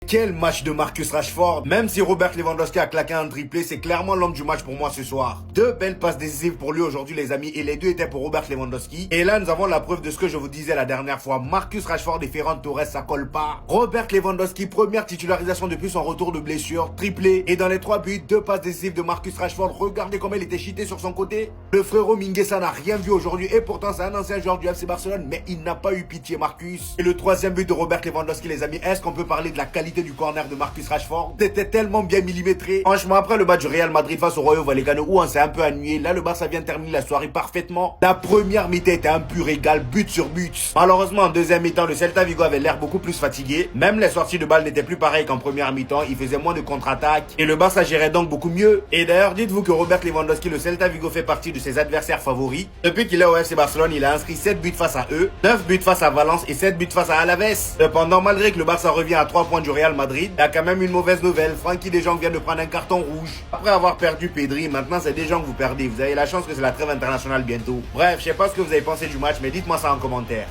Quel match de Marcus Rashford. Même si Robert Lewandowski a claqué un triplé, c'est clairement l'homme du match pour moi ce soir. Deux belles passes décisives pour lui aujourd'hui les amis, et les deux étaient pour Robert Lewandowski. Et là nous avons la preuve de ce que je vous disais la dernière fois. Marcus Rashford et Ferran Torres, ça colle pas. Robert Lewandowski, première titularisation depuis son retour de blessure, triplé. Et dans les 3 buts, 2 passes décisives de Marcus Rashford. Regardez comment il était cheaté sur son côté. Le frérot Mingueza n'a rien vu aujourd'hui, et pourtant c'est un ancien joueur du FC Barcelone, mais il n'a pas eu pitié Marcus. Et le troisième but de Robert Lewandowski les amis, est-ce qu'on peut parler de la qualité du corner de Marcus Rashford? C'était tellement bien millimétré. Franchement, après le match du Real Madrid face au Rayo Vallecano où on s'est un peu ennuyé, là le Barça vient de terminer la soirée parfaitement. La première mi-temps était un pur régal, but sur but. Malheureusement en deuxième mi-temps, le Celta Vigo avait l'air beaucoup plus fatigué. Même les sorties de balles n'étaient plus pareilles qu'en première mi-temps, il faisait moins de contre-attaques et le Barça gérait donc beaucoup mieux. Et d'ailleurs, dites-vous que Robert Lewandowski, le Celta Vigo fait partie de ses adversaires favoris. Depuis qu'il est au FC Barcelone, il a inscrit 7 buts face à eux, 9 buts face à Valence et 7 buts face à Alaves. Cependant, malgré que le Barça revient à 3 points du Real Madrid, il y a quand même une mauvaise nouvelle. Frenkie de Jong vient de prendre un carton rouge. Après avoir perdu Pedri, maintenant c'est des gens que vous perdez. Vous avez la chance que c'est la trêve internationale bientôt. Bref, je sais pas ce que vous avez pensé du match, mais dites-moi ça en commentaire.